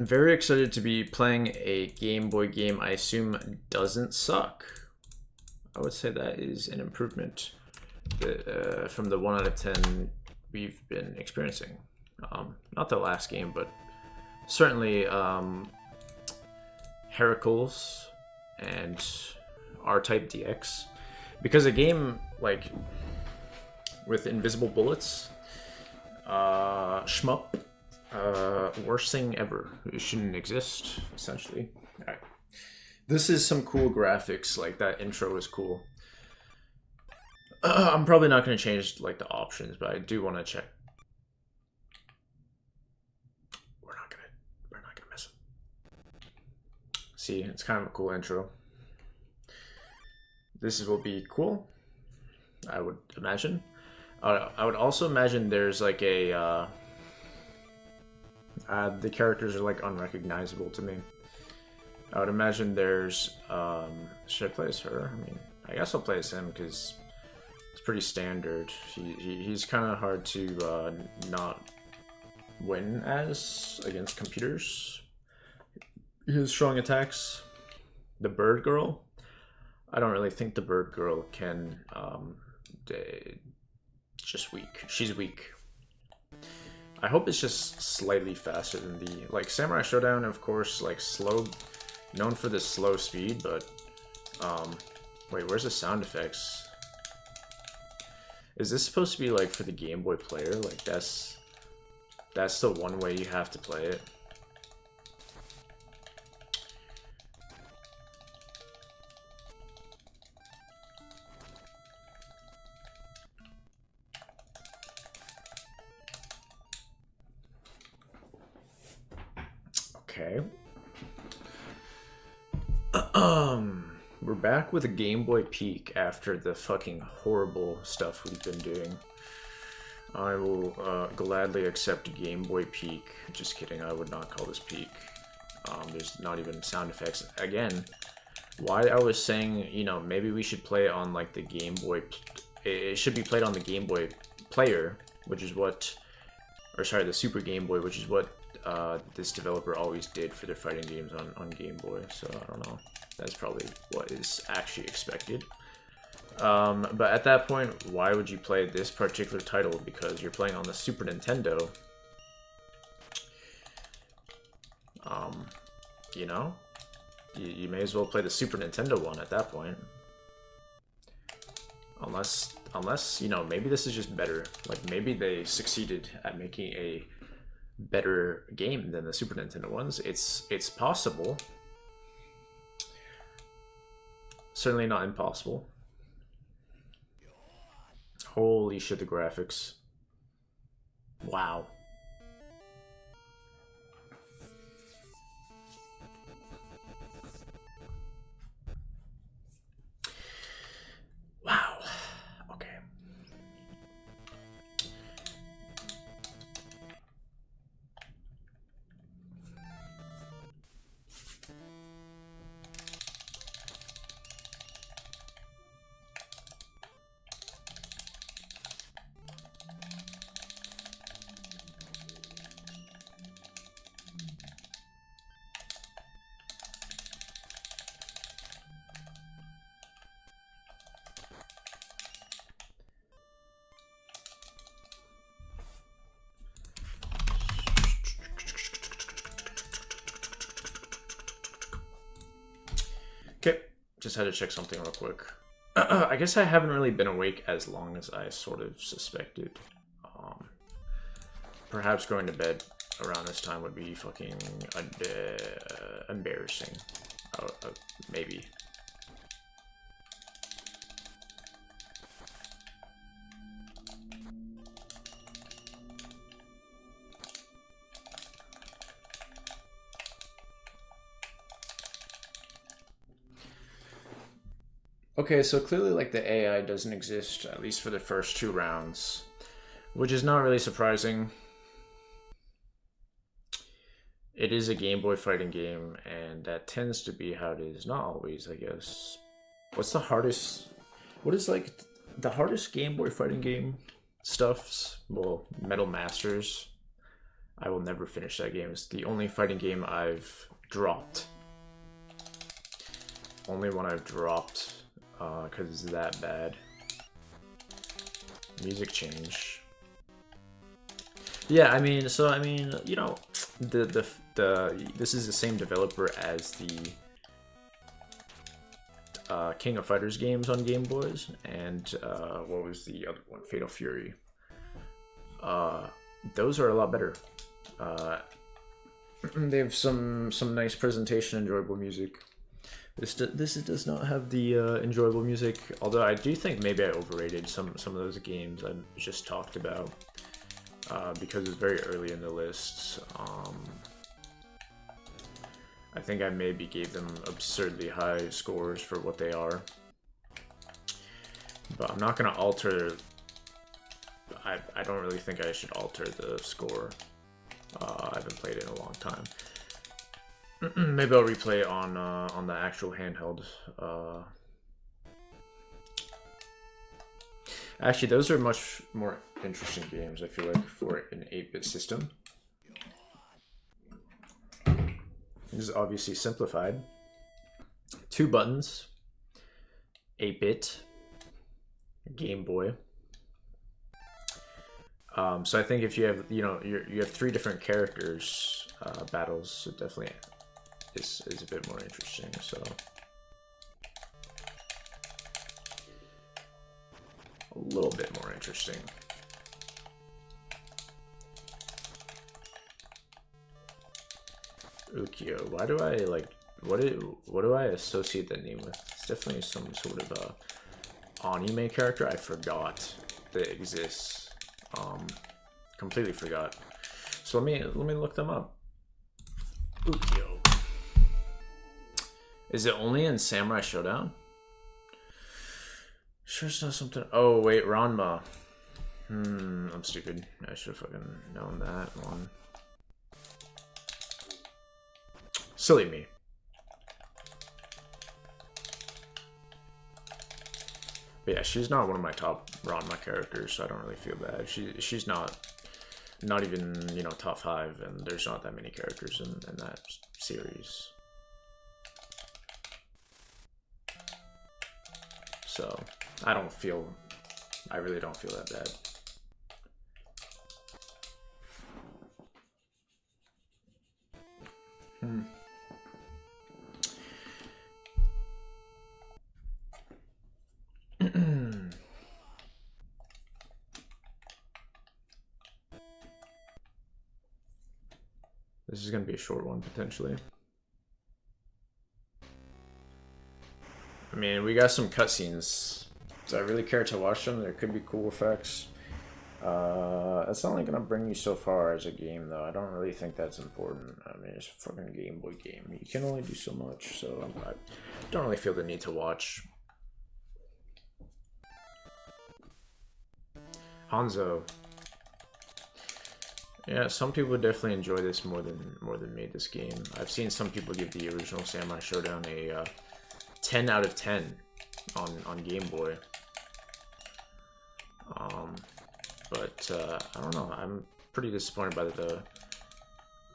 very excited to be playing a Game Boy game I assume doesn't suck. I would say that is an improvement from the 1 out of 10 we've been experiencing. Not the last game, but certainly Heracles and R-Type DX. Because a game like with invisible bullets, shmup, worst thing ever. It shouldn't exist, essentially. Alright. This is some cool graphics, like that intro is cool. I'm probably not going to change like the options, but I do want to check. We're not gonna miss it. See, it's kind of a cool intro. This will be cool, I would imagine. I would also imagine there's like a the characters are like unrecognizable to me. I would imagine there's should I play as her? I mean, I guess I'll play as him because it's pretty standard. He's kind of hard to not win as against computers. His strong attacks. The bird girl. I don't really think the bird girl can. Just weak. She's weak. I hope it's just slightly faster than the like Samurai Shodown, of course, like slow, known for the slow speed, but wait, where's the sound effects? Is this supposed to be like for the Game Boy player? Like that's the one way you have to play it. Okay. We're back with a Game Boy peak after the fucking horrible stuff we've been doing. I will gladly accept a Game Boy peak. Just kidding, I would not call this peak. There's not even sound effects. Again, why I was saying, you know, maybe we should play on like the Game Boy. It should be played on the Game Boy player, which is what, or sorry, the Super Game Boy, which is what this developer always did for their fighting games on Game Boy, so I don't know. That's probably what is actually expected. But at that point, why would you play this particular title? Because you're playing on the Super Nintendo. You know? You may as well play the Super Nintendo one at that point. Unless, you know, maybe this is just better. Like, maybe they succeeded at making a better game than the Super Nintendo ones. It's possible. Certainly not impossible. Holy shit, the graphics. Wow. Wow. Okay. Okay, just had to check something real quick. I guess I haven't really been awake as long as I sort of suspected. Perhaps going to bed around this time would be fucking embarrassing. Maybe. Okay, so clearly like the AI doesn't exist, at least for the first 2 rounds, which is not really surprising. It is a Game Boy fighting game, and that tends to be how it is. Not always, I guess. What's the hardest... What is like the hardest Game Boy fighting game stuffs? Well, Metal Masters. I will never finish that game. It's the only fighting game I've dropped. Only one I've dropped because it's that bad. Music change. Yeah, I mean, you know, this is the same developer as the King of Fighters games on Game Boys, and what was the other one? Fatal Fury. Those are a lot better. They have some nice presentation, enjoyable music. This does not have the enjoyable music, although I do think maybe I overrated some of those games I just talked about because it's very early in the list. I think I maybe gave them absurdly high scores for what they are, but I'm not gonna alter. I don't really think I should alter the score. I haven't played it in a long time. Maybe I'll replay on the actual handheld. Actually, those are much more interesting games, I feel like, for an 8-bit system. This is obviously simplified. 2 buttons, 8-bit, Game Boy. So I think if you have, you know, you have 3 different characters battles, it definitely is a bit more interesting. So a little bit more interesting. Ukyo. Why do I like? What do I associate that name with? It's definitely some sort of anime character. I forgot that it exists. Completely forgot. So let me look them up. Ukyo. Is it only in Samurai Shodown? Sure, it's not something. Oh wait, Ranma. I'm stupid. I should have fucking known that one. Silly me. But yeah, she's not one of my top Ranma characters, so I don't really feel bad. She's not even, you know, top 5, and there's not that many characters in that series. So I really don't feel that bad. This is going to be a short one, potentially. I mean, we got some cutscenes. Do I really care to watch them? There could be cool effects. That's only going to bring you so far as a game, though. I don't really think that's important. I mean, it's a fucking Game Boy game. You can only do so much, so I don't really feel the need to watch. Hanzo. Yeah, some people would definitely enjoy this more than me, this game. I've seen some people give the original Samurai Shodown a 10 out of 10 on Game Boy. But I don't know, I'm pretty disappointed by the...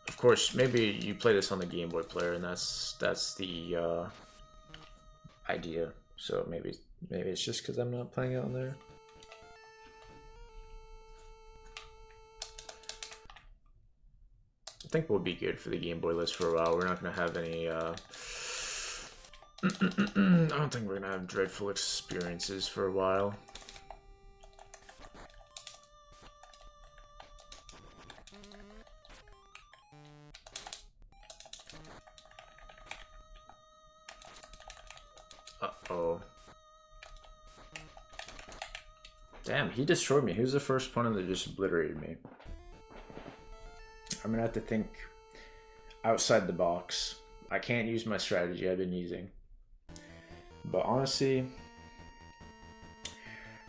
Of course, maybe you play this on the Game Boy player, and that's the idea. So maybe it's just because I'm not playing it on there. I think we'll be good for the Game Boy list for a while. We're not going to have any... I don't think we're going to have dreadful experiences for a while. Uh-oh. Damn, he destroyed me. He was the first opponent that just obliterated me. I'm gonna have to think outside the box. I can't use my strategy I've been using. But honestly,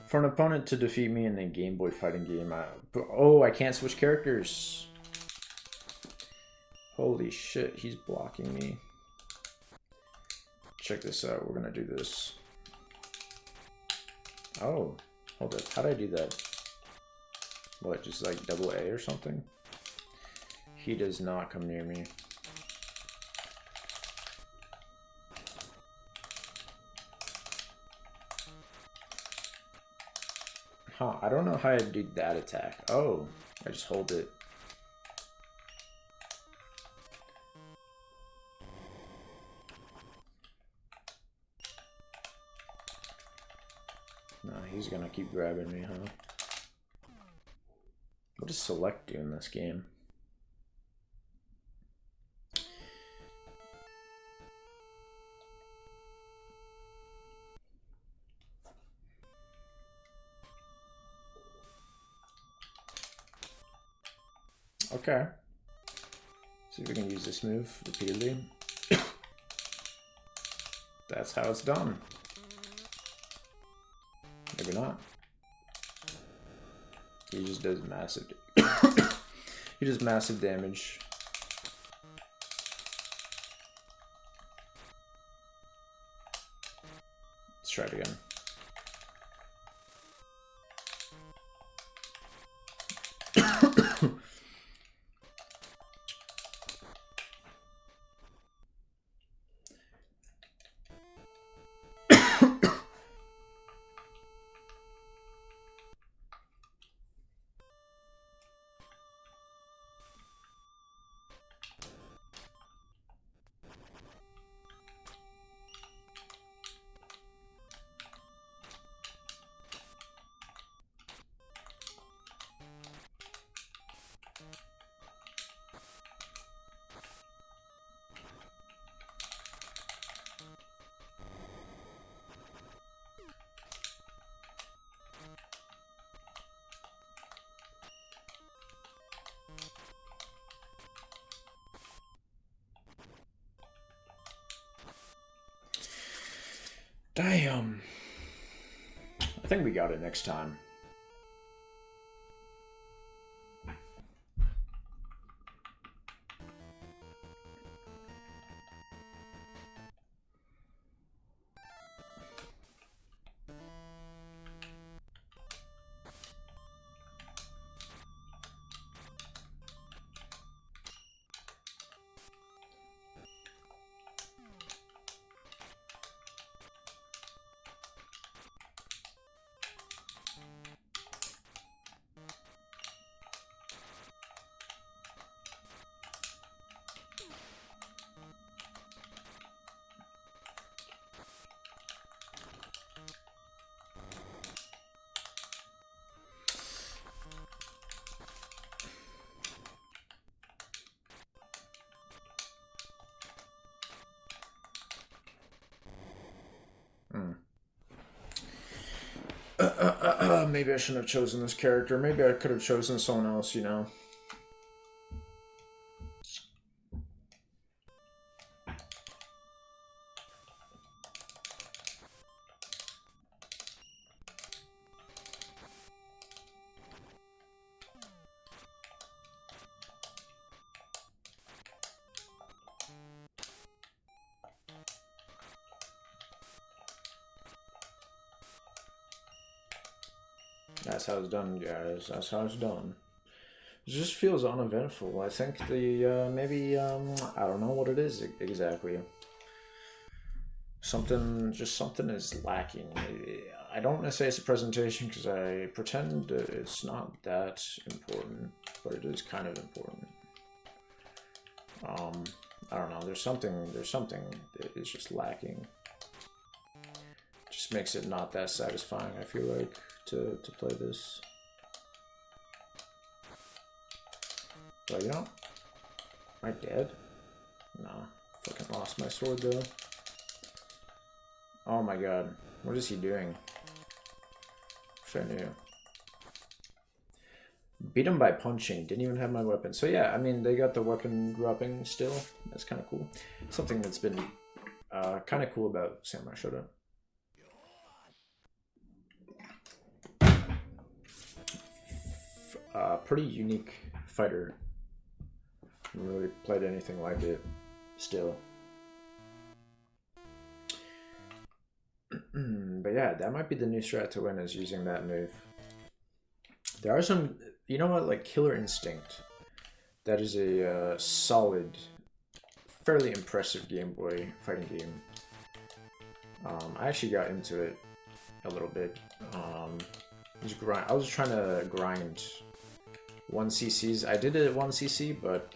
for an opponent to defeat me in a Game Boy fighting game, I can't switch characters. Holy shit, he's blocking me. Check this out, we're gonna do this. Oh, hold up, how did I do that? What, just like double A or something? He does not come near me. Huh, I don't know how I do that attack. Oh, I just hold it. No, he's gonna keep grabbing me, huh? What does select do in this game? Okay. See if we can use this move repeatedly. That's how it's done. Maybe not. He just does massive. He does massive damage. Let's try it again. Damn. I think we got it next time. Maybe I shouldn't have chosen this character. Maybe I could have chosen someone else, you know. That's how it's done, guys. That's how it's done. It just feels uneventful. I think the, maybe, I don't know what it is exactly. Something is lacking. I don't want to say it's a presentation because I pretend it's not that important, but it is kind of important. I don't know. There's something that is just lacking. Just makes it not that satisfying, I feel like, to play this. But you know, am I dead? Nah, fucking lost my sword though. Oh my god, what is he doing? Wish I knew. Beat him by punching, didn't even have my weapon. So yeah, I mean, they got the weapon dropping still. That's kind of cool. Something that's been kind of cool about Samurai Shodown. Pretty unique fighter. Haven't really played anything like it still. But yeah, that might be the new strat to win, is using that move. There are some, you know what, like Killer Instinct. That is a solid, fairly impressive Game Boy fighting game. I actually got into it a little bit. I was trying to grind 1cc's. I did it at 1cc, but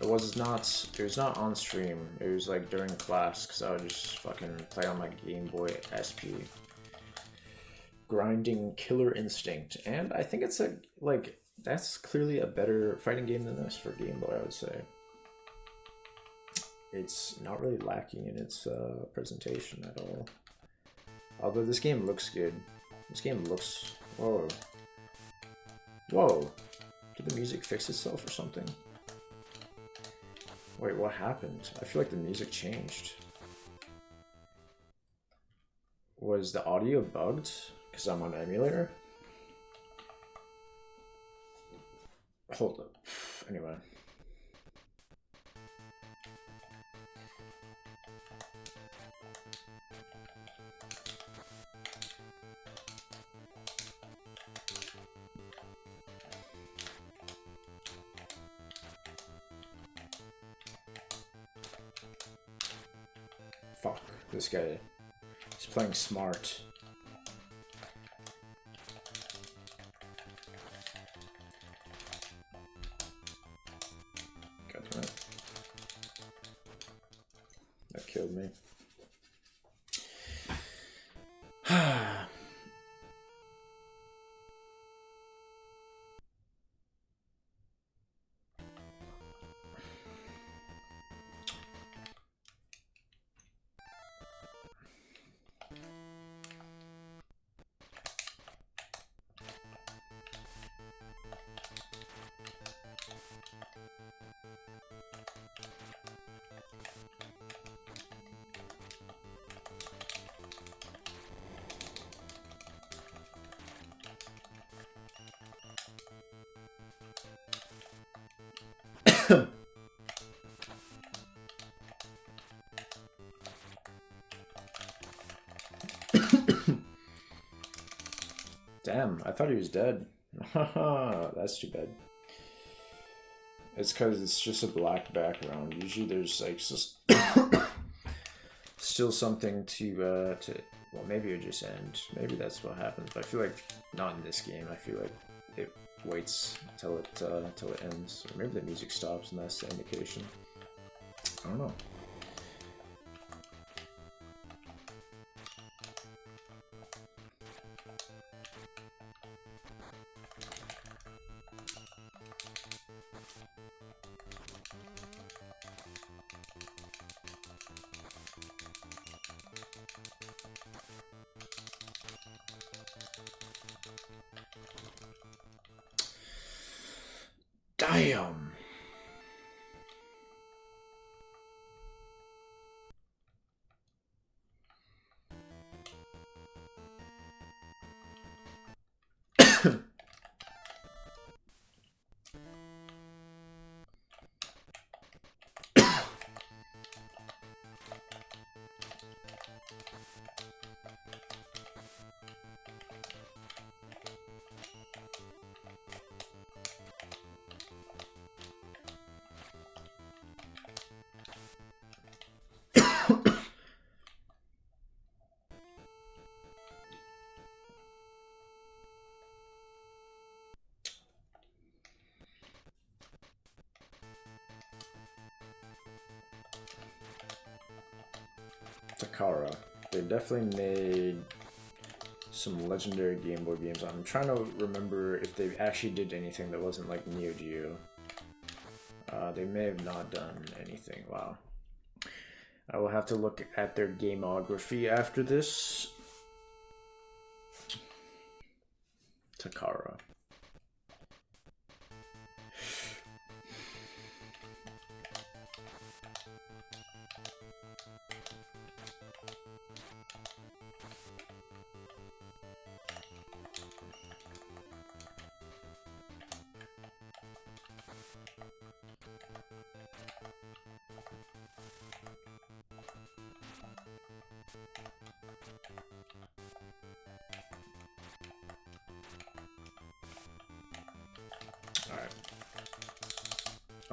it was not on stream. It was like during class, because I would just fucking play on my Game Boy SP. Grinding Killer Instinct, and I think it's that's clearly a better fighting game than this for Game Boy, I would say. It's not really lacking in its presentation at all. Although this game looks good. This game looks... Whoa. Whoa. Did the music fix itself or something? Wait, what happened? I feel like the music changed. Was the audio bugged? Because I'm on emulator? Hold up. Anyway. Fuck, this guy is playing smart. God damn it. That killed me. Damn, I thought he was dead. That's too bad. It's because it's just a black background. Usually there's like just still something to well, maybe it just ends. Maybe that's what happens. But I feel like not in this game. I feel like it waits till it ends. Or maybe the music stops and that's the indication. I don't know. Damn. Takara. They definitely made some legendary Game Boy games. I'm trying to remember if they actually did anything that wasn't like Neo Geo. They may have not done anything. Wow. I will have to look at their gameography after this. Takara.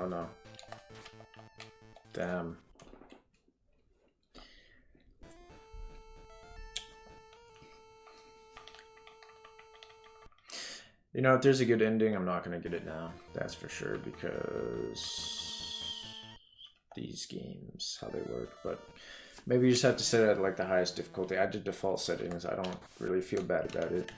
Oh no. Damn. You know, if there's a good ending, I'm not gonna get it now. That's for sure, because these games, how they work. But maybe you just have to set it at like the highest difficulty. I did default settings. I don't really feel bad about it.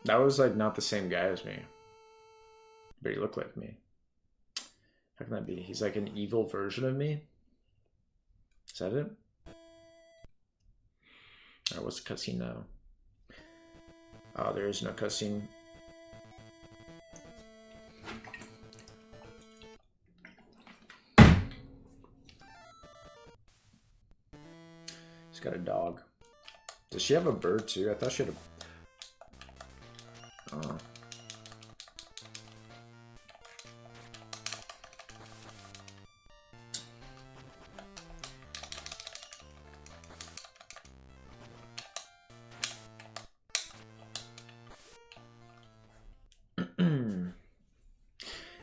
That was like not the same guy as me, but he looked like me. How can that be? He's like an evil version of me. Is that it? Alright, what's the cutscene now? Oh, there is no cutscene. He's got a dog. Does she have a bird too? I thought she had a... Oh.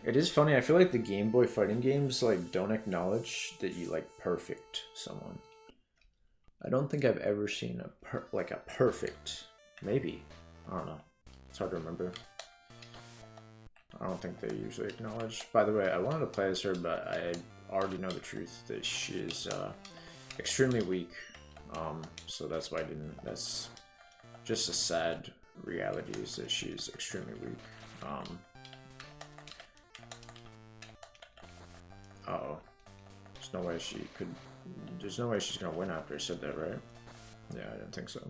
It is funny, I feel like the Game Boy fighting games like don't acknowledge that you like perfect someone. I don't think I've ever seen a perfect, maybe, I don't know, it's hard to remember. I don't think they usually acknowledge. By the way, I wanted to play as her, but I already know the truth that she is extremely weak, so that's why I didn't. That's just a sad reality, is that she's extremely weak. Uh-oh. There's no way she could... There's no way she's gonna win after I said that, right? Yeah, I didn't think so.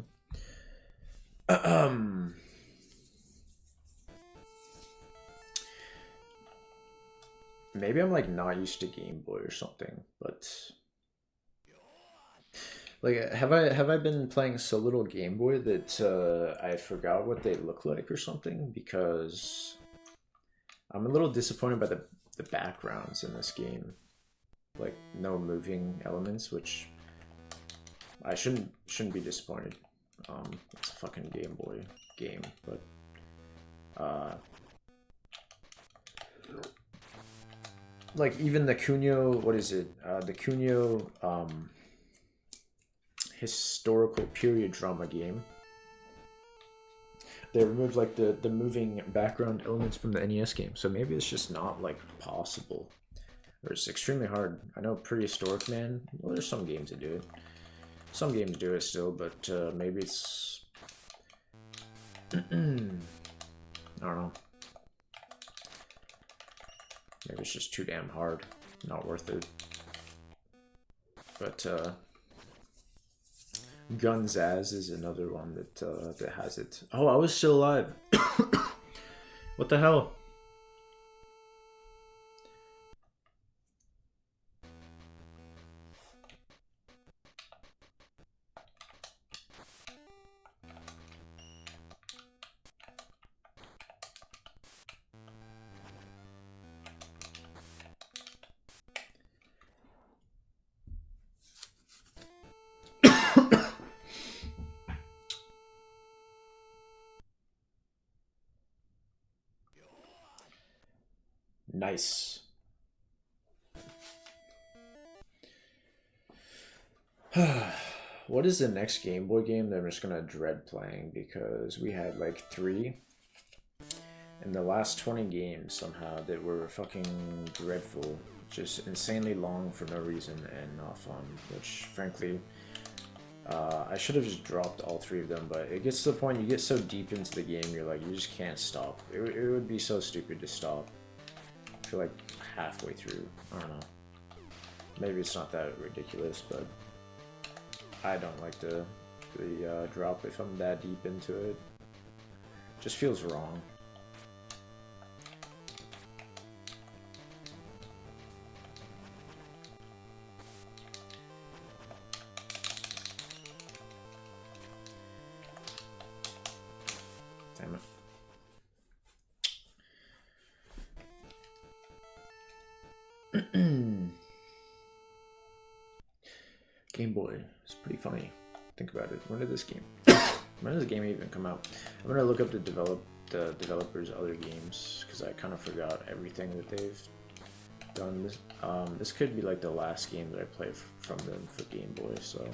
Maybe I'm like not used to Game Boy or something, but... Like, have I been playing so little Game Boy that I forgot what they look like or something? Because I'm a little disappointed by the backgrounds in this game. Like, no moving elements, which I shouldn't be disappointed. It's a fucking Game Boy game, but like even the Kunio, what is it? The Kunio historical period drama game. They removed like the moving background elements from the NES game, so maybe it's just not like possible, or it's extremely hard. I know Prehistoric Man. Well, there's some games that do it. Some games do it still, but maybe it's I don't know. Maybe it's just too damn hard. Not worth it. But Gunzaz is another one that that has it. Oh, I was still alive. What the hell? Nice. What is the next Game Boy game that I'm just gonna dread playing? Because we had like 3 in the last 20 games somehow that were fucking dreadful. Just insanely long for no reason and not fun. Which, frankly, I should have just dropped all 3 of them, but it gets to the point you get so deep into the game, you're like, you just can't stop. It would be so stupid to stop. I feel like halfway through. I don't know. Maybe it's not that ridiculous, but I don't like the drop if I'm that deep into it. Just feels wrong. Damn it. Game Boy. It's pretty funny. Think about it. When did this game? When did this game even come out? I'm gonna look up the developers' other games because I kind of forgot everything that they've done. This could be like the last game that I play from them for Game Boy. So.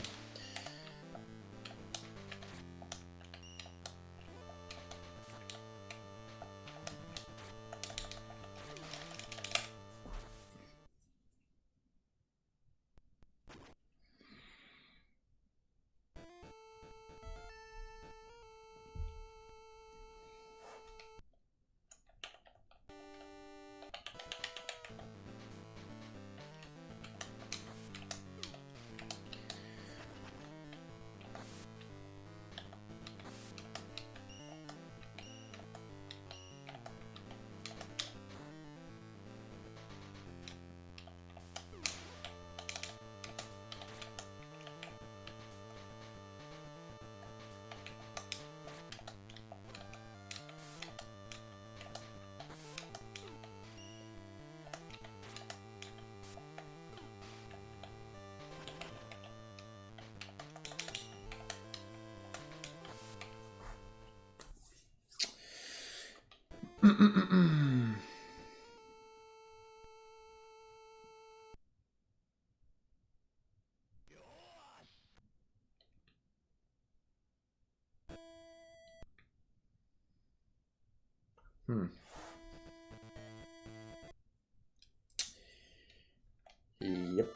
Yep.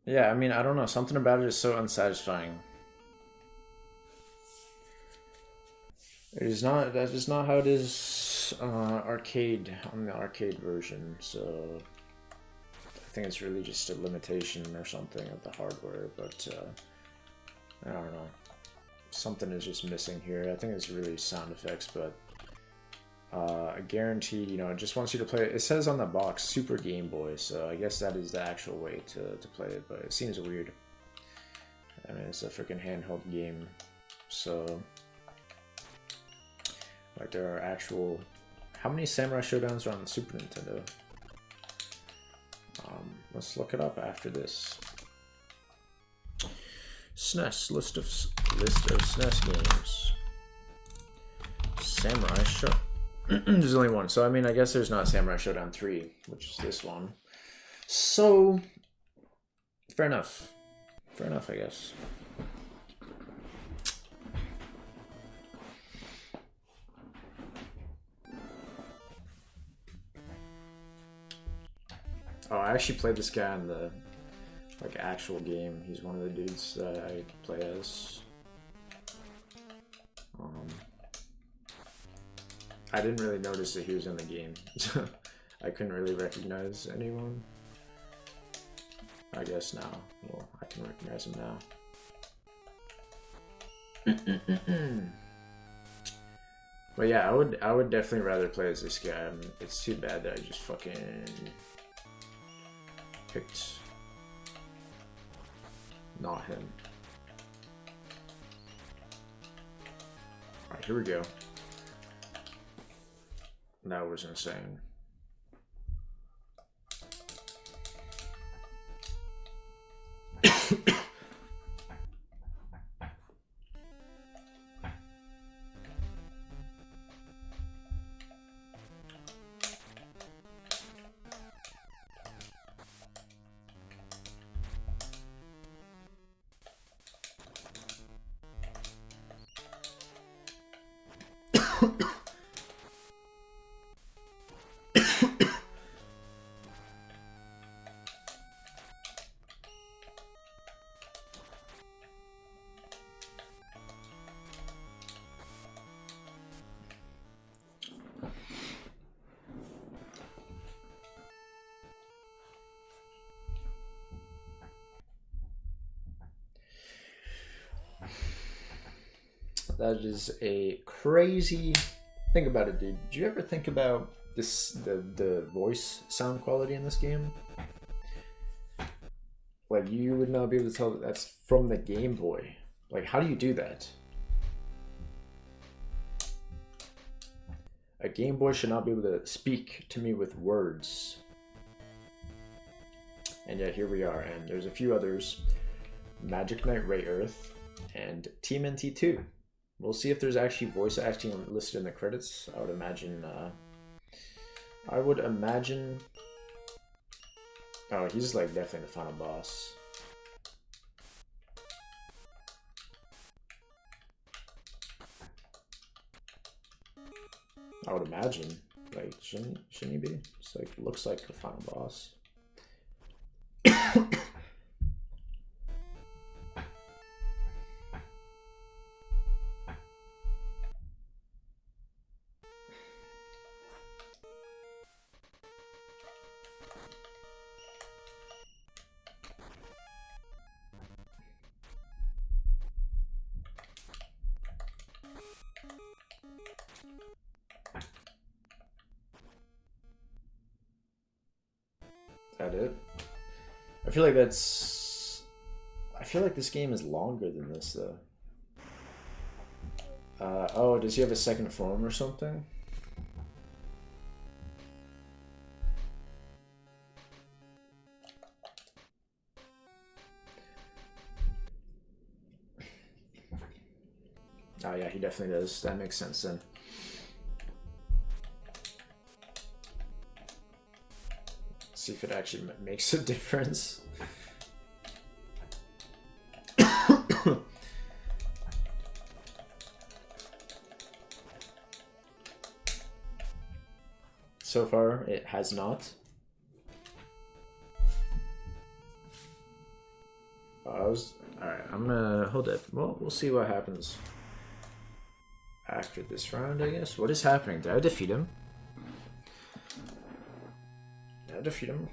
Yeah, I mean, I don't know. Something about it is so unsatisfying. It is not. That is not how it is arcade on the arcade version. So I think it's really just a limitation or something of the hardware. But I don't know. Something is just missing here. I think it's really sound effects, but I guarantee, you know, it just wants you to play it. It says on the box Super Game Boy, so I guess that is the actual way to play it, but it seems weird. I mean, it's a freaking handheld game, so like there are actual. How many Samurai Showdowns are on the Super Nintendo? Let's look it up after this. SNES list of SNES games. Samurai Show. There's only one, so I mean, I guess there's not Samurai Shodown 3, which is this one. So fair enough. Fair enough, I guess. Oh, I actually played this guy in the like actual game. He's one of the dudes that I play as. I didn't really notice that he was in the game. I couldn't really recognize anyone. I guess now. Well, I can recognize him now. But yeah, I would definitely rather play as this guy. It's too bad that I just fucking picked not him. Alright, here we go. That was insane. That is a crazy... Think about it, dude. Did you ever think about this the voice sound quality in this game? Like, you would not be able to tell that that's from the Game Boy. Like, how do you do that? A Game Boy should not be able to speak to me with words. And yet here we are, and there's a few others. Magic Knight Ray Earth and Team NT2. We'll see if there's actually voice acting listed in the credits. I would imagine, oh, he's like definitely the final boss. I would imagine, like, shouldn't he be? It's like, looks like the final boss. That it? I feel like this game is longer than this though. Oh, does he have a second form or something? Oh yeah, he definitely does. That makes sense then. See if it actually makes a difference. So far, it has not. Alright, I'm gonna hold it. Well, we'll see what happens after this round, I guess. What is happening? Did I defeat him? Did I defeat him?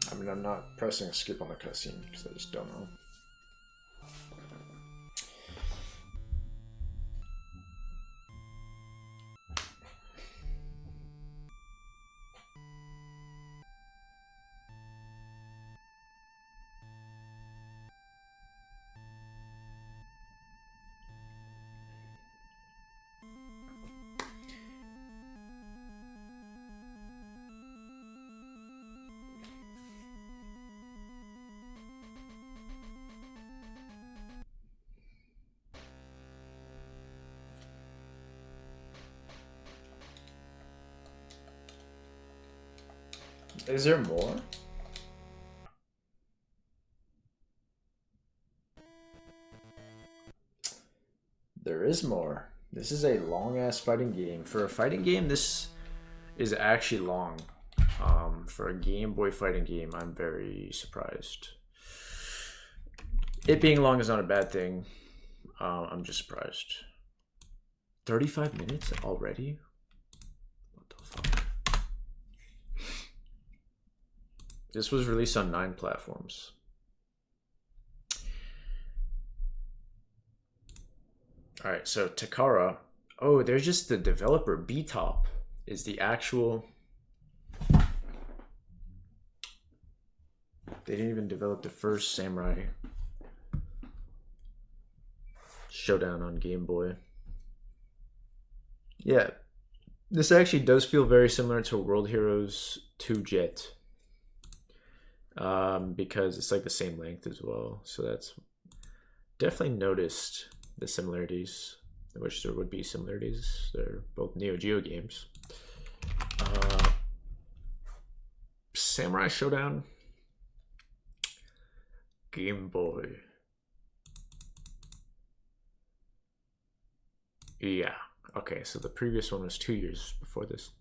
I mean, I'm not pressing skip on the cutscene because I just don't know. Is there more? There is more. This is a long-ass fighting game. For a fighting game, this is actually long. For a Game Boy fighting game, I'm very surprised. It being long is not a bad thing. I'm just surprised. 35 minutes already? What the fuck? This was released on 9 platforms. Alright, so Takara. Oh, there's just the developer. B-Top is the actual... They didn't even develop the first Samurai Shodown on Game Boy. Yeah, this actually does feel very similar to World Heroes 2 Jet. Because it's like the same length as well. So that's definitely noticed the similarities. I wish there would be similarities. They're both Neo Geo games. Samurai Shodown. Game Boy. Yeah. Okay, so the previous one was 2 years before this.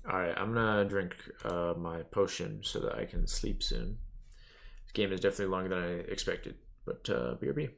Alright, I'm gonna drink my potion so that I can sleep soon. This game is definitely longer than I expected, but BRB.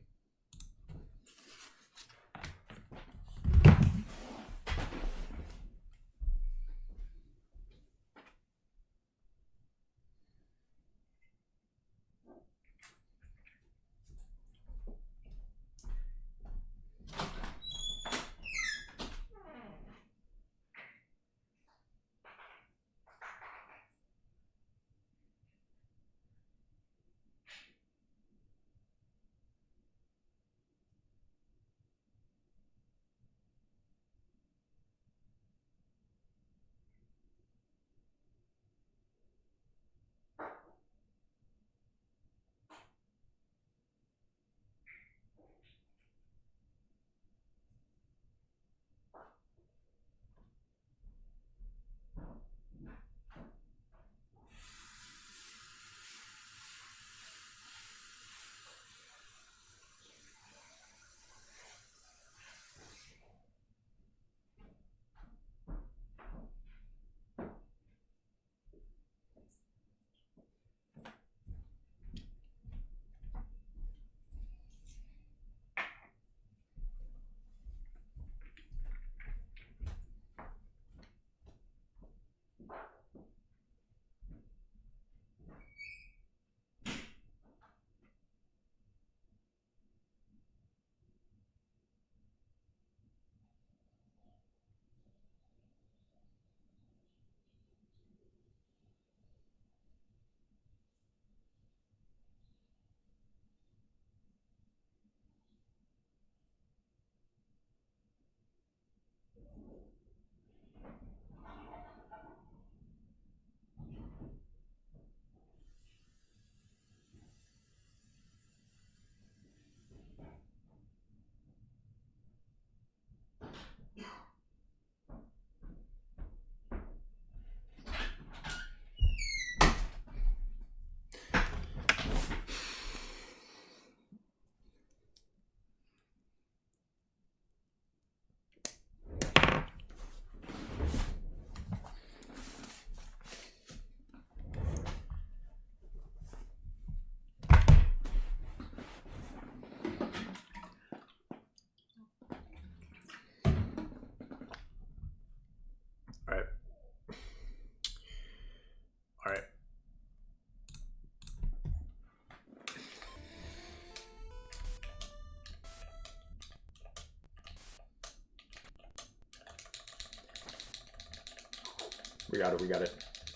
We got it.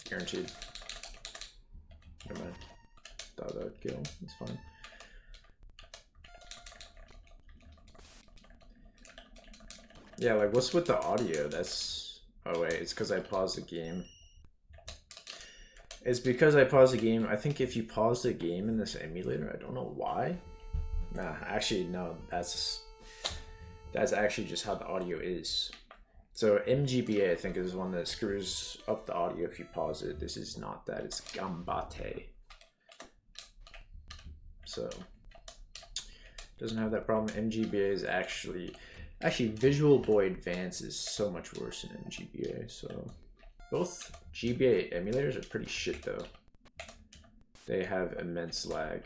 Guaranteed. Never mind. Thought that would kill. It's fine. Yeah, like, what's with the audio? That's... Oh, wait, it's because I paused the game. It's because I paused the game. I think if you pause the game in this emulator, I don't know why. Nah, actually, no. That's actually just how the audio is. So MGBA, I think, is one that screws up the audio if you pause it. This is not that. It's Gambate. So doesn't have that problem. MGBA is actually Visual Boy Advance is so much worse than MGBA. So both GBA emulators are pretty shit though. They have immense lag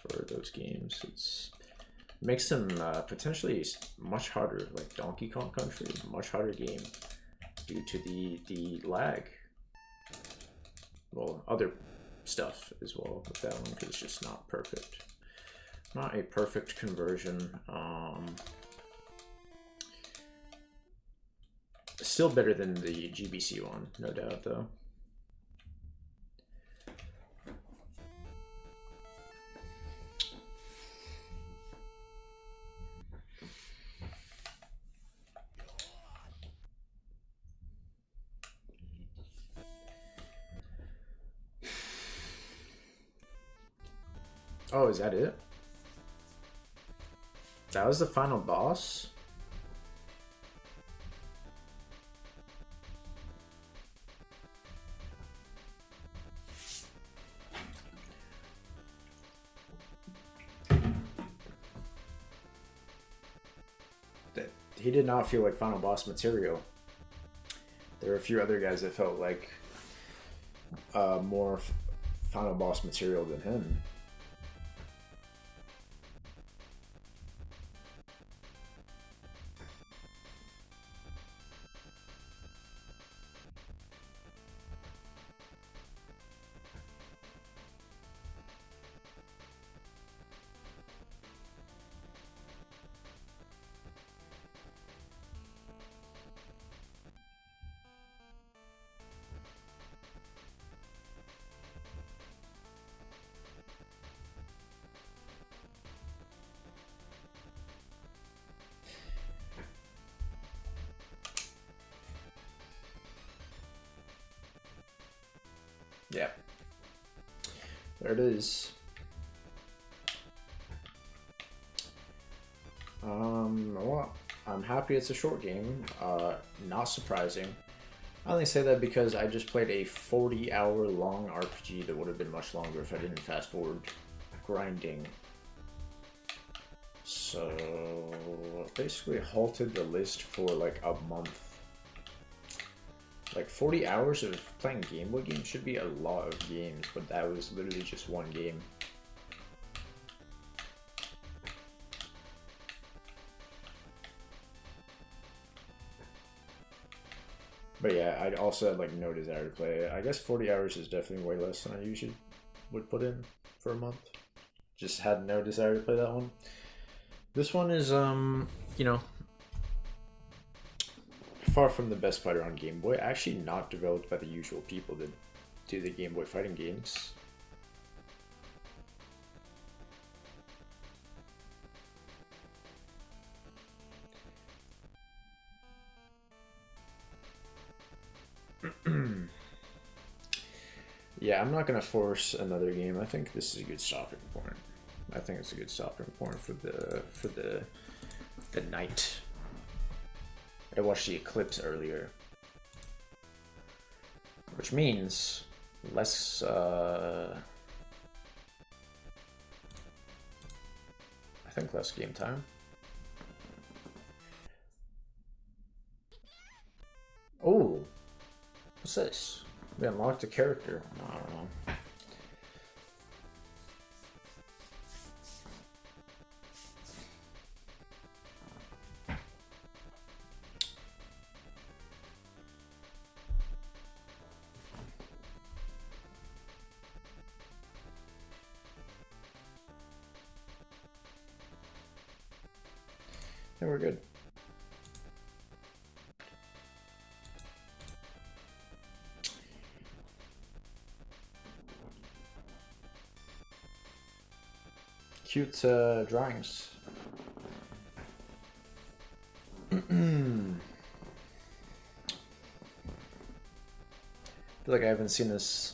for those games. It makes them potentially much harder, like Donkey Kong Country, much harder game due to the lag. Well, other stuff as well with that one because it's just not perfect. Not a perfect conversion. Still better than the GBC one, no doubt though. Oh, is that it? That was the final boss? He did not feel like final boss material. There were a few other guys that felt like more final boss material than him. Yeah. There it is. Well, I'm happy it's a short game. Not surprising. I only say that because I just played a 40-hour long RPG that would have been much longer if I didn't fast forward grinding. So basically halted the list for like a month. Like 40 hours of playing Game Boy games should be a lot of games, but that was literally just one game. But yeah, I also had like no desire to play it. I guess 40 hours is definitely way less than I usually would put in for a month. Just had no desire to play that one. This one is, you know, far from the best fighter on Game Boy. Actually not developed by the usual people that do the Game Boy fighting games. Yeah, I'm not gonna force another game. I think this is a good stopping point. I think it's a good stopping point for the night. I watched the eclipse earlier, which means less I think less game time. Oh, what's this? We unlocked a character. I don't know. Yeah, we're good. Cute drawings. I feel like I haven't seen this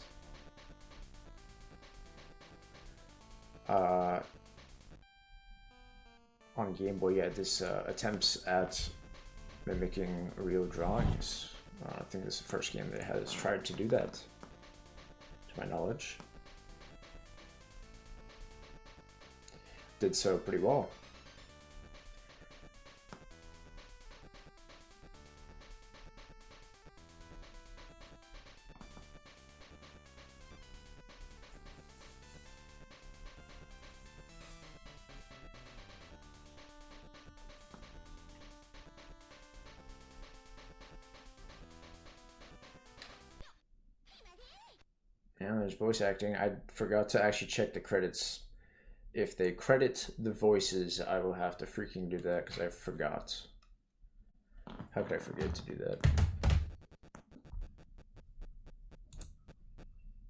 on Game Boy yet. This attempts at mimicking real drawings. I think this is the first game that has tried to do that, to my knowledge. Did so pretty well. Yeah, there's voice acting. I forgot to actually check the credits. If they credit the voices, I will have to freaking do that because I forgot. How could I forget to do that?